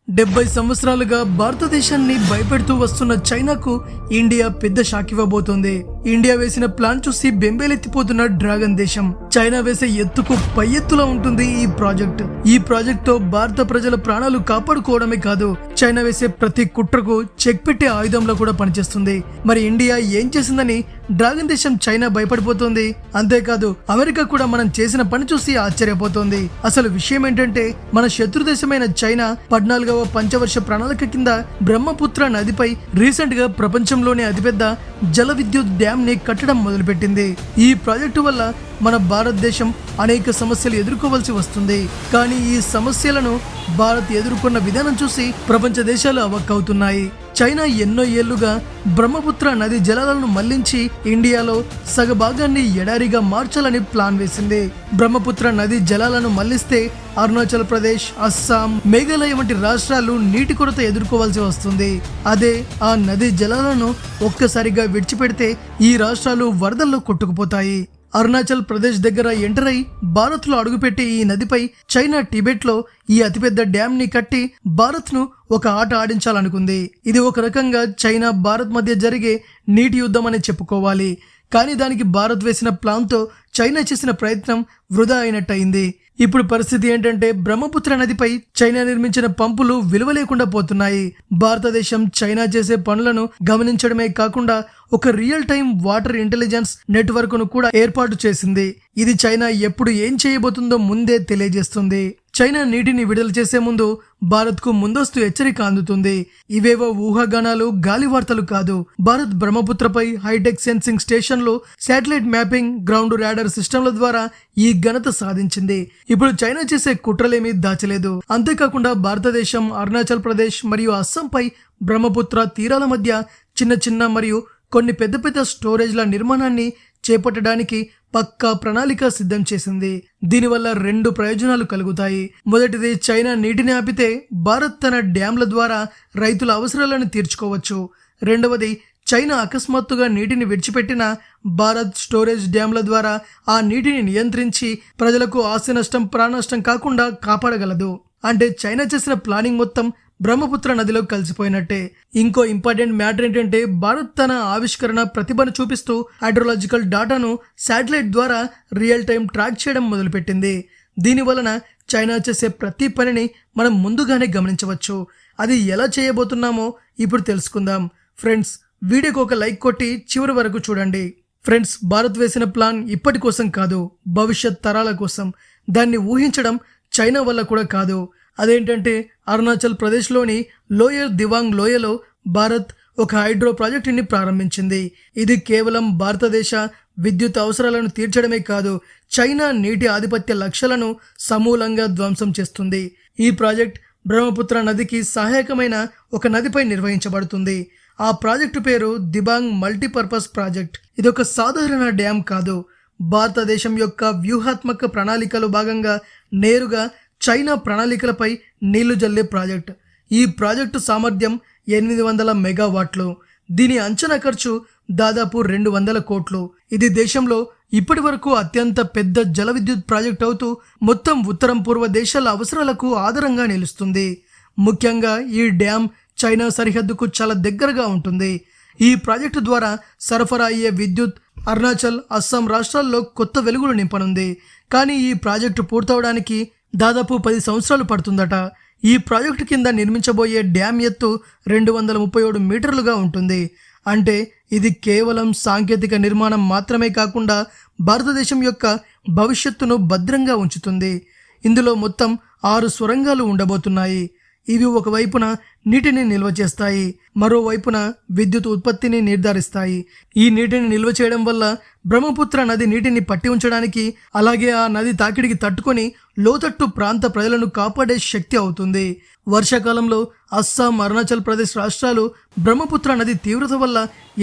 70 సంవత్సరాలుగా భారతదేశాన్ని భయపెడుతూ వస్తున్న చైనాకు ఇండియా పెద్ద షాక్ ఇవ్వబోతోంది. ఇండియా వేసిన ప్లాన్ చూసి బెంబేలెత్తిపోతున్న డ్రాగన్ దేశం. చైనా వేసే ఎత్తుకు పై ఎత్తులా ఉంటుంది ఈ ప్రాజెక్ట్. ఈ ప్రాజెక్ట్ తో భారత ప్రజల ప్రాణాలు కాపాడుకోవడమే కాదు, చైనా వేసే ప్రతి కుట్రకు చెక్ పెట్టే ఆయుధంలో కూడా పనిచేస్తుంది. మరి ఇండియా ఏం చేసిందని డ్రాగన్ దేశం చైనా భయపడిపోతుంది. అంతేకాదు అమెరికా కూడా మనం చేసిన పని చూసి ఆశ్చర్యపోతోంది. అసలు విషయం ఏంటంటే, మన శత్రు దేశమైన చైనా 14వ పంచవర్ష ప్రణాళిక కింద బ్రహ్మపుత్ర నదిపై రీసెంట్ గా ప్రపంచంలోనే అతిపెద్ద జల విద్యుత్ డ్యామ్ ని కట్టడం మొదలుపెట్టింది. ఈ ప్రాజెక్టు వల్ల మన భారతదేశం అనేక సమస్యలు ఎదుర్కోవాల్సి వస్తుంది. కానీ ఈ సమస్యలను భారత్ ఎదుర్కొన్న విధానం చూసి ప్రపంచ దేశాలు అవాక్కవుతున్నాయి. చైనా ఎన్నో ఏళ్లుగా బ్రహ్మపుత్ర నది జలాలను మళ్లించి ఇండియాలో సగభాగాన్ని ఎడారిగా మార్చాలని ప్లాన్ వేసింది. బ్రహ్మపుత్ర నది జలాలను మళ్లిస్తే అరుణాచల్ ప్రదేశ్, అస్సాం, మేఘాలయ వంటి రాష్ట్రాలు నీటి కొరత ఎదుర్కోవాల్సి వస్తుంది. అదే ఆ నది జలాలను ఒక్కసారిగా విడిచిపెడితే ఈ రాష్ట్రాలు వరదల్లో కొట్టుకుపోతాయి. అరుణాచల్ ప్రదేశ్ దగ్గర ఎంటర్ అయి భారత్ లో అడుగుపెట్టి ఈ నదిపై చైనా టిబెట్ లో ఈ అతిపెద్ద డ్యామ్ ని కట్టి భారత్ ను ఒక ఆట ఆడించాలనుకుంది. ఇది ఒక రకంగా చైనా భారత్ మధ్య జరిగే నీటి యుద్ధం అని చెప్పుకోవాలి. కానీ దానికి భారత్ వేసిన ప్లాన్ తో చైనా చేసిన ప్రయత్నం వృధా అయినట్టయింది. ఇప్పుడు పరిస్థితి ఏంటంటే, బ్రహ్మపుత్ర నదిపై చైనా నిర్మించిన పంపులు విలువ లేకుండా పోతున్నాయి. భారతదేశం చైనా చేసే పనులను గమనించడమే కాకుండా ఒక real time water intelligence network ను కూడా ఏర్పాటు చేసింది. ఇది చైనా ఎప్పుడు ఏం చేయబోతుందో ముందే తెలియజేస్తుంది. చైనా నీటిని విడుదల చేసే ముందు భారత్ కు ముందస్తు హెచ్చరిక అందుతుంది. ఇవేవో ఊహాగానాలు, గాలి వార్తలు కాదు. భారత్ బ్రహ్మపుత్రపై హైటెక్ సెన్సింగ్ స్టేషన్లు, శాటిలైట్ మ్యాపింగ్, గ్రౌండ్ రాడార్ సిస్టంల ద్వారా ఈ ఘనత సాధించింది. ఇప్పుడు చైనా చేసే కుట్రలేమీ దాచలేదు. అంతేకాకుండా భారతదేశం అరుణాచల్ ప్రదేశ్ మరియు అస్సాంపై బ్రహ్మపుత్ర తీరాల మధ్య చిన్న చిన్న మరియు కొన్ని పెద్ద పెద్ద స్టోరేజ్ల నిర్మాణాన్ని చేపట్టడానికి పక్కా ప్రణాళిక సిద్ధం చేసింది. దీనివల్ల 2 ప్రయోజనాలు కలుగుతాయి. మొదటిది, చైనా నీటిని ఆపితే భారత్ తన డ్యాంల ద్వారా రైతుల అవసరాలను తీర్చుకోవచ్చు. రెండవది, చైనా అకస్మాత్తుగా నీటిని విడిచిపెట్టిన భారత్ స్టోరేజ్ డ్యాంల ద్వారా ఆ నీటిని నియంత్రించి ప్రజలకు ఆస్తి నష్టం, ప్రాణ నష్టం కాకుండా కాపాడగలదు. అంటే చైనా చేసిన ప్లానింగ్ మొత్తం బ్రహ్మపుత్ర నదిలో కలిసిపోయినట్టే. ఇంకో ఇంపార్టెంట్ మ్యాటర్ ఏంటంటే, భారత్ తన ఆవిష్కరణ ప్రతిభను చూపిస్తూ హైడ్రోలాజికల్ డాటాను శాటిలైట్ ద్వారా రియల్ టైం ట్రాక్ చేయడం మొదలుపెట్టింది. దీని వలన చైనా చేసే ప్రతి పనిని మనం ముందుగానే గమనించవచ్చు. అది ఎలా చేయబోతున్నామో ఇప్పుడు తెలుసుకుందాం. ఫ్రెండ్స్, వీడియోకి ఒక లైక్ కొట్టి చివరి వరకు చూడండి. ఫ్రెండ్స్, భారత్ వేసిన ప్లాన్ ఇప్పటి కోసం కాదు, భవిష్యత్ తరాల కోసం. దాన్ని ఊహించడం చైనా వల్ల కూడా కాదు. అదేంటంటే, అరుణాచల్ ప్రదేశ్లోని లోయర్ దివాంగ్ లోయలో భారత్ ఒక హైడ్రో ప్రాజెక్టుని ప్రారంభించింది. ఇది కేవలం భారతదేశ విద్యుత్ అవసరాలను తీర్చడమే కాదు, చైనా నీటి ఆధిపత్య లక్ష్యాలను సమూలంగా ధ్వంసం చేస్తుంది. ఈ ప్రాజెక్ట్ బ్రహ్మపుత్ర నదికి సహాయకమైన ఒక నదిపై నిర్వహించబడుతుంది. ఆ ప్రాజెక్టు పేరు దిబాంగ్ మల్టీపర్పస్ ప్రాజెక్ట్. ఇది ఒక సాధారణ డ్యామ్ కాదు, భారతదేశం యొక్క వ్యూహాత్మక ప్రణాళికలో భాగంగా నేరుగా చైనా ప్రణాళికలపై నీళ్లు జల్లే ప్రాజెక్ట్. ఈ ప్రాజెక్టు సామర్థ్యం 800 మెగావాట్లు. దీని అంచనా ఖర్చు దాదాపు 200 కోట్లు. ఇది దేశంలో ఇప్పటి వరకు అత్యంత పెద్ద జల విద్యుత్ ప్రాజెక్ట్ అవుతూ మొత్తం ఉత్తరం పూర్వ దేశాల అవసరాలకు ఆధారంగా నిలుస్తుంది. ముఖ్యంగా ఈ డ్యామ్ చైనా సరిహద్దుకు చాలా దగ్గరగా ఉంటుంది. ఈ ప్రాజెక్టు ద్వారా సరఫరా అయ్యే విద్యుత్ అరుణాచల్, అస్సాం రాష్ట్రాల్లో కొత్త వెలుగులు నింపనుంది. కానీ ఈ ప్రాజెక్టు పూర్తవడానికి దాదాపు 10 సంవత్సరాలు పడుతుందట. ఈ ప్రాజెక్టు కింద నిర్మించబోయే డ్యామ్ ఎత్తు 237 మీటర్లుగా ఉంటుంది. అంటే ఇది కేవలం సాంకేతిక నిర్మాణం మాత్రమే కాకుండా భారతదేశం యొక్క భవిష్యత్తును భద్రంగా ఉంచుతుంది. ఇందులో మొత్తం 6 సొరంగాలు ఉండబోతున్నాయి. ఇవి ఒకవైపున నీటిని నిల్వ చేస్తాయి, మరోవైపున విద్యుత్ ఉత్పత్తిని నిర్ధారిస్తాయి. ఈ నీటిని నిల్వ చేయడం వల్ల బ్రహ్మపుత్ర నది నీటిని పట్టి ఉంచడానికి, అలాగే ఆ నది తాకిడికి తట్టుకొని లోతట్టు ప్రాంత ప్రజలను కాపాడే శక్తి అవుతుంది. వర్షాకాలంలో అస్సాం, అరుణాచల్ ప్రదేశ్ రాష్ట్రాలు బ్రహ్మపుత్ర నది తీవ్రత వల్ల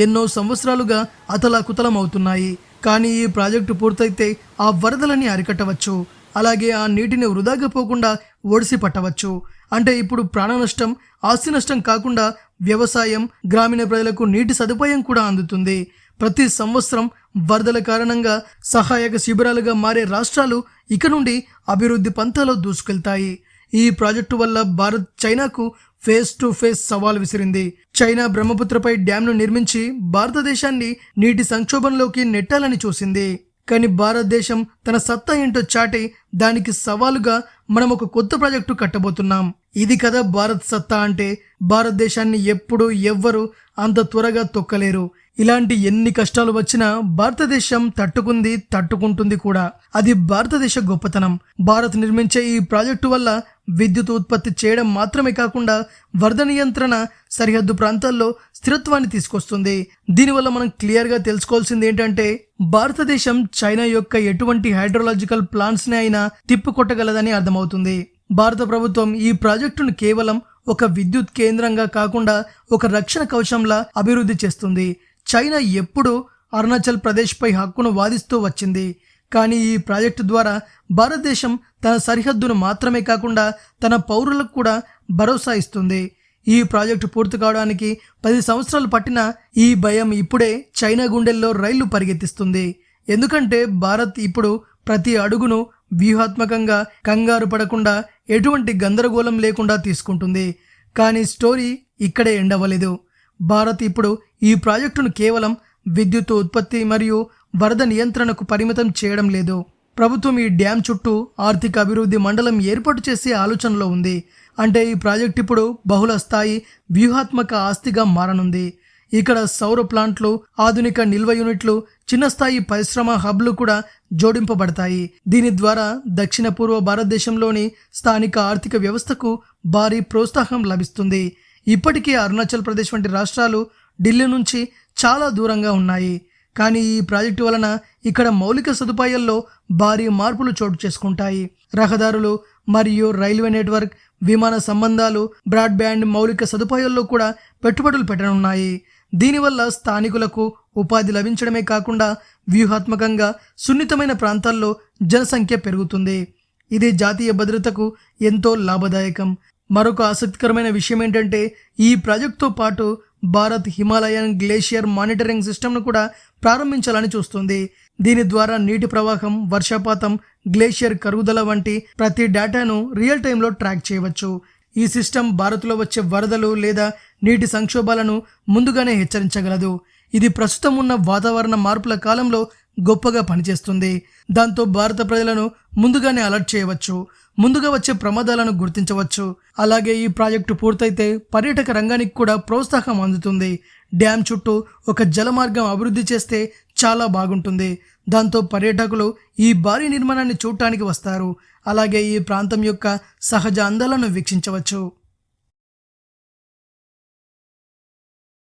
ఎన్నో సంవత్సరాలుగా అతలాకుతలం అవుతున్నాయి. కానీ ఈ ప్రాజెక్టు పూర్తయితే ఆ వరదలని అరికట్టవచ్చు. అలాగే ఆ నీటిని వృధాగా పోకుండా ఒడిసి పట్టవచ్చు. అంటే ఇప్పుడు ప్రాణ నష్టం, ఆస్తి నష్టం కాకుండా వ్యవసాయం, గ్రామీణ ప్రజలకు నీటి సదుపాయం కూడా అందుతుంది. ప్రతి సంవత్సరం వరదల కారణంగా సహాయక శిబిరాలుగా మారే రాష్ట్రాలు ఇక నుండి అభివృద్ధి పంథాలో దూసుకెళ్తాయి. ఈ ప్రాజెక్టు వల్ల భారత్ చైనాకు ఫేస్ టు ఫేస్ సవాల్ విసిరింది. చైనా బ్రహ్మపుత్రపై డ్యాంను నిర్మించి భారతదేశాన్ని నీటి సంక్షోభంలోకి నెట్టాలని చూసింది. కానీ భారతదేశం తన సత్తా ఏంటో చాటి దానికి సవాలుగా మనం ఒక కొత్త ప్రాజెక్టు కట్టబోతున్నాం. ఇది కదా భారత్ సత్తా అంటే. భారతదేశాన్ని ఎప్పుడు ఎవ్వరు అంత త్వరగా తొక్కలేరు. ఇలాంటి ఎన్ని కష్టాలు వచ్చినా భారతదేశం తట్టుకుంటుంది కూడా. అది భారతదేశ గొప్పతనం. భారత్ నిర్మించే ఈ ప్రాజెక్టు వల్ల విద్యుత్ ఉత్పత్తి చేయడం మాత్రమే కాకుండా వరద నియంత్రణ, సరిహద్దు ప్రాంతాల్లో స్థిరత్వాన్ని తీసుకొస్తుంది. దీనివల్ల మనం క్లియర్గా తెలుసుకోవాల్సింది ఏంటంటే భారతదేశం చైనా యొక్క ఎటువంటి హైడ్రోలాజికల్ ప్లాంట్స్ ని అయినా తిప్పికొట్టగలదని అర్థమవుతుంది. భారత ప్రభుత్వం ఈ ప్రాజెక్టును కేవలం ఒక విద్యుత్ కేంద్రంగా కాకుండా ఒక రక్షణ కవచంలా అభివృద్ధి చేస్తుంది. చైనా ఎప్పుడూ అరుణాచల్ ప్రదేశ్పై హక్కును వాదిస్తూ వచ్చింది. కానీ ఈ ప్రాజెక్టు ద్వారా భారతదేశం తన సరిహద్దును మాత్రమే కాకుండా తన పౌరులకు కూడా భరోసా ఇస్తుంది. ఈ ప్రాజెక్టు పూర్తి కావడానికి 10 సంవత్సరాలు పట్టినా ఈ భయం ఇప్పుడే చైనా గుండెల్లో రైళ్లు పరిగెత్తిస్తుంది. ఎందుకంటే భారత్ ఇప్పుడు ప్రతి అడుగును వ్యూహాత్మకంగా కంగారు పడకుండా ఎటువంటి గందరగోళం లేకుండా తీసుకుంటుంది. కానీ స్టోరీ ఇక్కడే ఎండవలేదు. భారత్ ఇప్పుడు ఈ ప్రాజెక్టును కేవలం విద్యుత్ ఉత్పత్తి మరియు వరద నియంత్రణకు పరిమితం చేయడం లేదు. ప్రభుత్వం ఈ డ్యాం చుట్టూ ఆర్థిక అభివృద్ధి మండలం ఏర్పాటు చేసే ఆలోచనలో ఉంది. అంటే ఈ ప్రాజెక్ట్ ఇప్పుడు బహుళ స్థాయి వ్యూహాత్మక ఆస్తిగా మారనుంది. ఇక్కడ సౌర ప్లాంట్లు, ఆధునిక నిల్వ యూనిట్లు, చిన్న స్థాయి పరిశ్రమ హబ్లు కూడా జోడింపబడతాయి. దీని ద్వారా దక్షిణ పూర్వ భారతదేశంలోని స్థానిక ఆర్థిక వ్యవస్థకు భారీ ప్రోత్సాహం లభిస్తుంది. ఇప్పటికీ అరుణాచల్ ప్రదేశ్ వంటి రాష్ట్రాలు ఢిల్లీ నుంచి చాలా దూరంగా ఉన్నాయి. కానీ ఈ ప్రాజెక్టు వలన ఇక్కడ మౌలిక సదుపాయాల్లో భారీ మార్పులు చోటు చేసుకుంటాయి. రహదారులు మరియు రైల్వే నెట్వర్క్, విమాన సంబంధాలు, బ్రాడ్బ్యాండ్ మౌలిక సదుపాయాల్లో కూడా పెట్టుబడులు పెట్టనున్నాయి. దీనివల్ల స్థానికులకు ఉపాధి లభించడమే కాకుండా వ్యూహాత్మకంగా సున్నితమైన ప్రాంతాల్లో జనసంఖ్య పెరుగుతుంది. ఇది జాతీయ భద్రతకు ఎంతో లాభదాయకం. మరొక ఆసక్తికరమైన విషయం ఏంటంటే ఈ ప్రాజెక్టుతో పాటు భారత్ హిమాలయన్ గ్లేషియర్ మానిటరింగ్ సిస్టమ్ను కూడా ప్రారంభించాలని చూస్తుంది. దీని ద్వారా నీటి ప్రవాహం, వర్షపాతం, గ్లేషియర్ కరుగుదల వంటి ప్రతి డేటాను రియల్ టైంలో ట్రాక్ చేయవచ్చు. ఈ సిస్టమ్ భారత్లో వచ్చే వరదలు లేదా నీటి సంక్షోభాలను ముందుగానే హెచ్చరించగలదు. ఇది ప్రస్తుతం ఉన్న వాతావరణ మార్పుల కాలంలో గొప్పగా పనిచేస్తుంది. దాంతో భారత ప్రజలను ముందుగానే అలర్ట్ చేయవచ్చు, ముందుగా వచ్చే ప్రమాదాలను గుర్తించవచ్చు. అలాగే ఈ ప్రాజెక్టు పూర్తయితే పర్యాటక రంగానికి కూడా ప్రోత్సాహం అందుతుంది. డ్యామ్ చుట్టూ ఒక జలమార్గం అభివృద్ధి చేస్తే చాలా బాగుంటుంది. దాంతో పర్యాటకులు ఈ భారీ నిర్మాణాన్ని చూడటానికి వస్తారు. అలాగే ఈ ప్రాంతం యొక్క సహజ అందాలను వీక్షించవచ్చు.